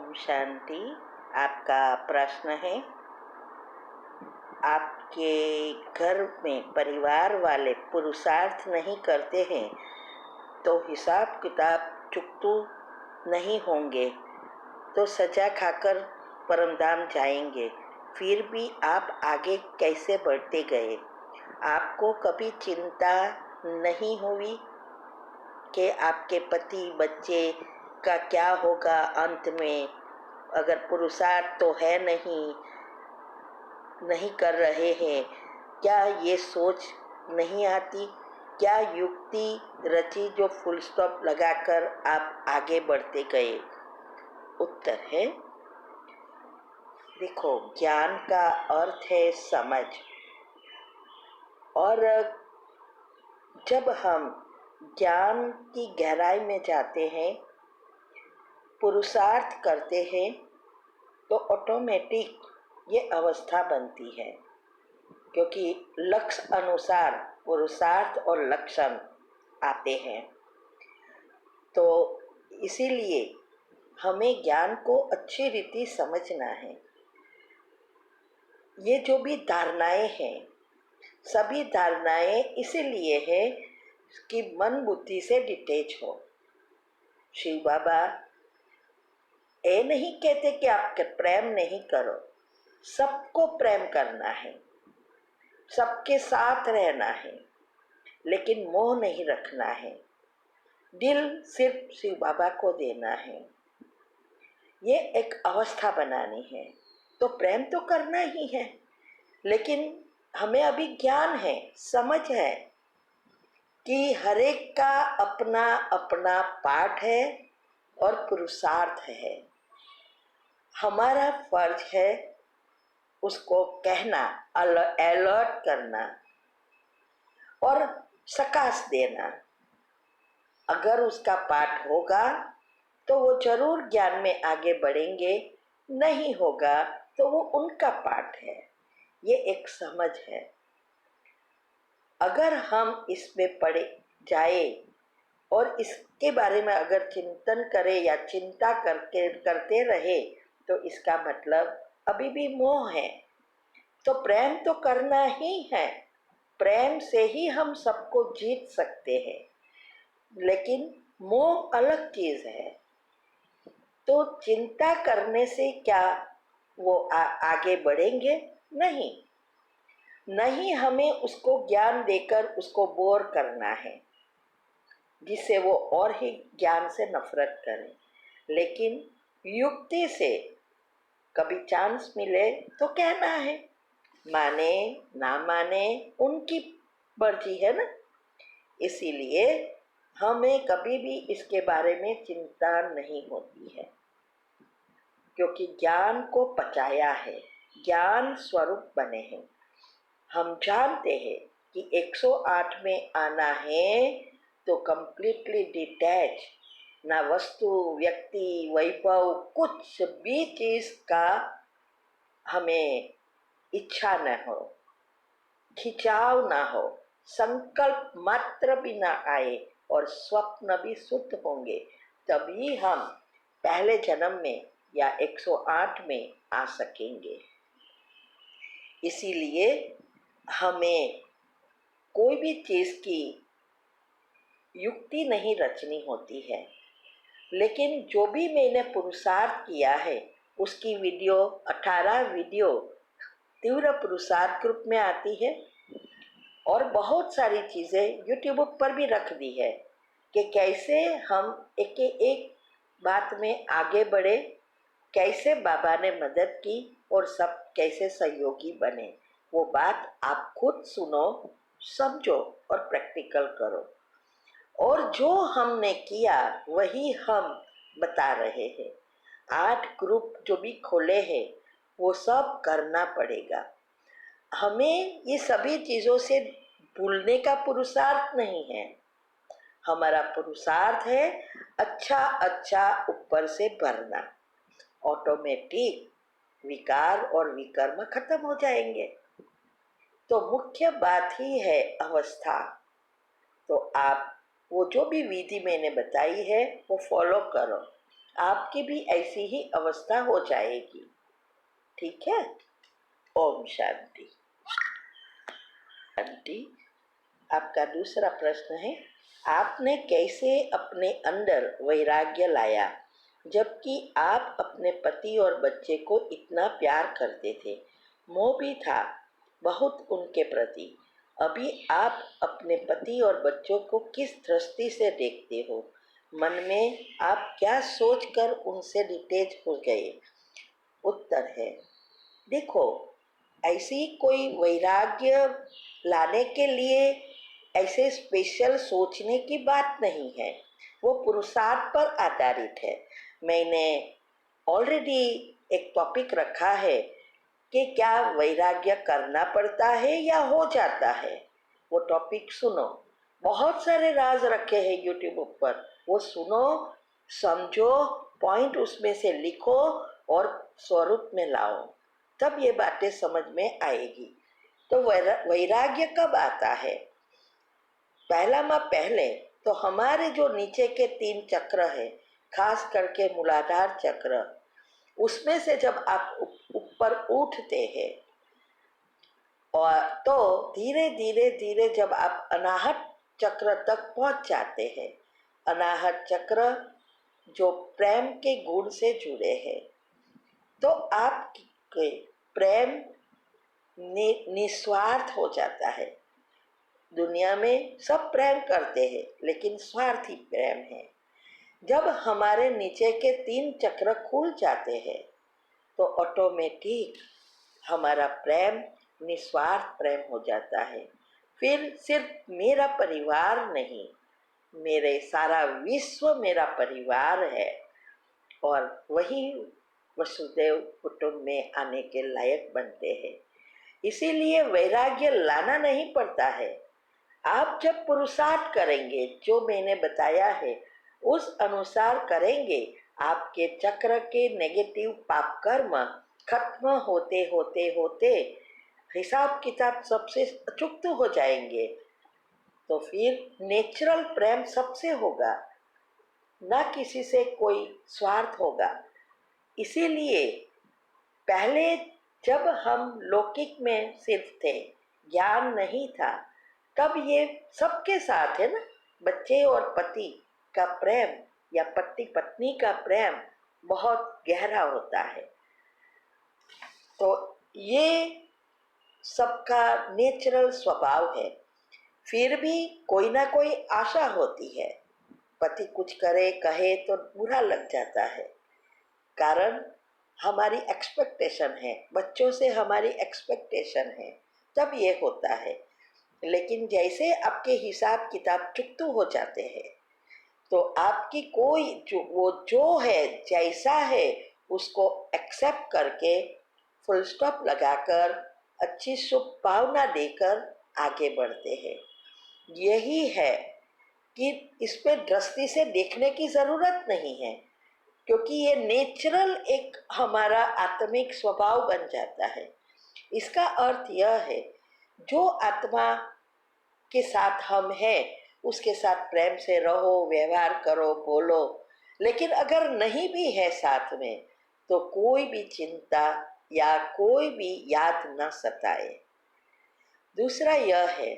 ओम शांति। आपका प्रश्न है, आपके घर में परिवार वाले पुरुषार्थ नहीं करते हैं तो हिसाब किताब चुकतू नहीं होंगे तो सजा खाकर परमधाम जाएंगे, फिर भी आप आगे कैसे बढ़ते गए? आपको कभी चिंता नहीं हुई कि आपके पति बच्चे का क्या होगा अंत में? अगर पुरुषार्थ तो है नहीं कर रहे हैं, क्या ये सोच नहीं आती? क्या युक्ति रची जो फुल स्टॉप लगाकर आप आगे बढ़ते गए? उत्तर है, देखो, ज्ञान का अर्थ है समझ, और जब हम ज्ञान की गहराई में जाते हैं, पुरुषार्थ करते हैं, तो ऑटोमेटिक ये अवस्था बनती है, क्योंकि लक्ष्य अनुसार पुरुषार्थ और लक्षण आते हैं। तो इसीलिए हमें ज्ञान को अच्छी रीति समझना है। ये जो भी धारणाएं हैं, सभी धारणाएं इसीलिए है कि मन बुद्धि से डिटैच हो। शिव बाबा ये नहीं कहते कि आप प्रेम नहीं करो, सबको प्रेम करना है, सबके साथ रहना है, लेकिन मोह नहीं रखना है। दिल सिर्फ शिव बाबा को देना है, ये एक अवस्था बनानी है। तो प्रेम तो करना ही है, लेकिन हमें अभी ज्ञान है, समझ है कि हर एक का अपना अपना पाठ है और पुरुषार्थ है। हमारा फर्ज है उसको कहना, अलर्ट करना और सकाश देना। अगर उसका पाठ होगा तो वो जरूर ज्ञान में आगे बढ़ेंगे, नहीं होगा तो वो उनका पाठ है। ये एक समझ है। अगर हम इसमें पड़े जाए और इसके बारे में अगर चिंतन करें या चिंता करते रहे, तो इसका मतलब अभी भी मोह है। तो प्रेम तो करना ही है, प्रेम से ही हम सबको जीत सकते हैं, लेकिन मोह अलग चीज है। तो चिंता करने से क्या वो आगे बढ़ेंगे? नहीं, हमें उसको ज्ञान देकर उसको बोर करना है, जिससे वो और ही ज्ञान से नफरत करे। लेकिन युक्ति से कभी चांस मिले तो कहना है, माने ना माने उनकी मर्जी है ना। इसीलिए हमें कभी भी इसके बारे में चिंता नहीं होती है, क्योंकि ज्ञान को पचाया है, ज्ञान स्वरूप बने हैं। हम जानते हैं कि 108 में आना है तो कंप्लीटली डिटैच, ना वस्तु व्यक्ति वैभव कुछ भी चीज का हमें इच्छा न हो, खिंचाव ना हो, संकल्प मात्र भी ना आए और स्वप्न भी शुद्ध होंगे, तभी हम पहले जन्म में या 108 में आ सकेंगे। इसीलिए हमें कोई भी चीज की युक्ति नहीं रचनी होती है, लेकिन जो भी मैंने पुरुषार्थ किया है उसकी वीडियो 18 वीडियो तीव्र पुरुषार्थ ग्रुप में आती है, और बहुत सारी चीजें यूट्यूब पर भी रख दी है कि कैसे हम एक बात में आगे बढ़े, कैसे बाबा ने मदद की और सब कैसे सहयोगी बने। वो बात आप खुद सुनो, समझो और प्रैक्टिकल करो। और जो हमने किया वही हम बता रहे हैं। 8 ग्रुप जो भी खोले हैं वो सब करना पड़ेगा। हमें ये सभी चीज़ों से भूलने का पुरुषार्थ नहीं है। हमारा पुरुषार्थ है अच्छा ऊपर से भरना। ऑटोमेटिक विकार और विकर्म खत्म हो जाएंगे। तो मुख्य बात ही है अवस्था। तो आप वो जो भी विधि मैंने बताई है वो फॉलो करो। आपकी भी ऐसी ही अवस्था हो जाएगी। ठीक है। ओम शांति। शांति। आपका दूसरा प्रश्न है, आपने कैसे अपने अंदर वैराग्य लाया जबकि आप अपने पति और बच्चे को इतना प्यार करते थे, मोह भी था बहुत उनके प्रति। अभी आप अपने पति और बच्चों को किस दृष्टि से देखते हो? मन में आप क्या सोचकर उनसे डिटैच हो गए? उत्तर है, देखो, ऐसी कोई वैराग्य लाने के लिए ऐसे स्पेशल सोचने की बात नहीं है, वो पुरुषार्थ पर आधारित है। मैंने ऑलरेडी एक टॉपिक रखा है कि क्या वैराग्य करना पड़ता है या हो जाता है। वो टॉपिक सुनो, बहुत सारे राज रखे हैं यूट्यूब पर, वो सुनो, समझो, पॉइंट उसमें से लिखो और स्वरूप में लाओ, तब ये बातें समझ में आएगी। तो वैराग्य कब आता है? पहले तो हमारे जो नीचे के 3 चक्र है, खास करके मूलाधार चक्र, उसमें से जब आप ऊपर उठते हैं और तो धीरे धीरे धीरे जब आप अनाहत चक्र तक पहुंच जाते हैं, अनाहत चक्र जो प्रेम के गुण से जुड़े हैं, तो आपके प्रेम निस्वार्थ हो जाता है। दुनिया में सब प्रेम करते हैं लेकिन स्वार्थी प्रेम है। जब हमारे नीचे के 3 चक्र खुल जाते हैं तो ऑटोमेटिक हमारा प्रेम निस्वार्थ प्रेम हो जाता है। फिर सिर्फ मेरा परिवार नहीं, मेरे सारा विश्व मेरा परिवार है और वही वसुदेव कुटुंब में आने के लायक बनते हैं। इसीलिए वैराग्य लाना नहीं पड़ता है। आप जब पुरुषार्थ करेंगे, जो मैंने बताया है उस अनुसार करेंगे, आपके चक्र के नेगेटिव पाप कर्म खत्म होते होते होते हिसाब किताब सबसे अचूक हो जाएंगे। तो फिर नेचुरल प्रेम सबसे होगा, ना किसी से कोई स्वार्थ होगा। इसीलिए पहले जब हम लौकिक में सिर्फ थे, ज्ञान नहीं था, तब ये सबके साथ है ना, बच्चे और पति का प्रेम या पति पत्नी का प्रेम बहुत गहरा होता है। तो ये सबका नेचुरल स्वभाव है। फिर भी कोई ना कोई आशा होती है, पति कुछ करे कहे तो बुरा लग जाता है, कारण हमारी एक्सपेक्टेशन है, बच्चों से हमारी एक्सपेक्टेशन है, तब ये होता है। लेकिन जैसे आपके हिसाब किताब चुकतू हो जाते हैं तो आपकी कोई जो है जैसा है उसको एक्सेप्ट करके फुल स्टॉप लगाकर अच्छी शुभ भावना देकर आगे बढ़ते हैं। यही है कि इस पे दृष्टि से देखने की ज़रूरत नहीं है, क्योंकि ये नेचुरल एक हमारा आत्मिक स्वभाव बन जाता है। इसका अर्थ यह है, जो आत्मा के साथ हम हैं उसके साथ प्रेम से रहो, व्यवहार करो, बोलो। लेकिन अगर नहीं भी है साथ में तो कोई भी चिंता या कोई भी याद न सताए। दूसरा यह है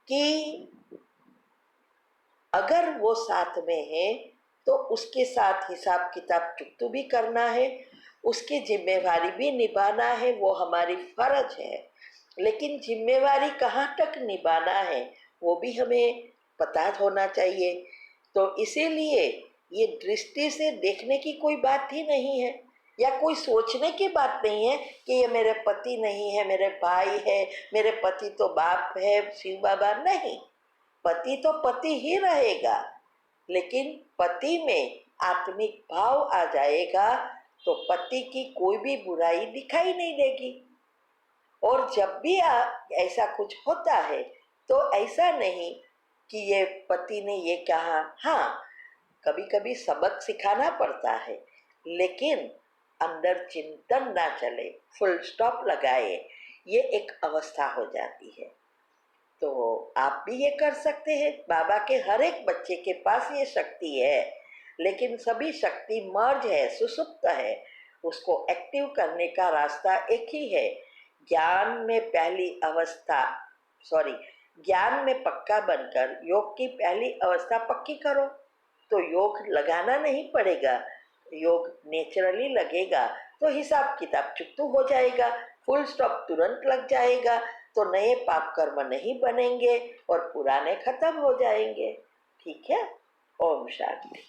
कि अगर वो साथ में है तो उसके साथ हिसाब किताब चुकतू भी करना है, उसकी जिम्मेवारी भी निभाना है, वो हमारी फर्ज है। लेकिन जिम्मेवारी कहाँ तक निभाना है वो भी हमें पता होना चाहिए। तो इसीलिए ये दृष्टि से देखने की कोई बात ही नहीं है, या कोई सोचने की बात नहीं है कि ये मेरे पति नहीं है, मेरे भाई है, मेरे पति तो बाप है, शिव बाबा। नहीं, पति तो पति ही रहेगा, लेकिन पति में आत्मिक भाव आ जाएगा तो पति की कोई भी बुराई दिखाई नहीं देगी। और जब भी ऐसा कुछ होता है तो ऐसा नहीं कि ये पति ने ये कहा, हाँ कभी कभी सबक सिखाना पड़ता है, लेकिन अंदर चिंतन ना चले, फुल स्टॉप लगाए, ये एक अवस्था हो जाती है। तो आप भी ये कर सकते हैं, बाबा के हर एक बच्चे के पास ये शक्ति है। लेकिन सभी शक्ति मर्ज है, सुसुप्त है। उसको एक्टिव करने का रास्ता एक ही है। ज्ञान में पहली अवस्था ज्ञान में पक्का बनकर योग की पहली अवस्था पक्की करो, तो योग लगाना नहीं पड़ेगा, योग नेचुरली लगेगा, तो हिसाब किताब चुकतू हो जाएगा, फुल स्टॉप तुरंत लग जाएगा, तो नए पाप कर्म नहीं बनेंगे और पुराने खत्म हो जाएंगे। ठीक है। ओम शांति।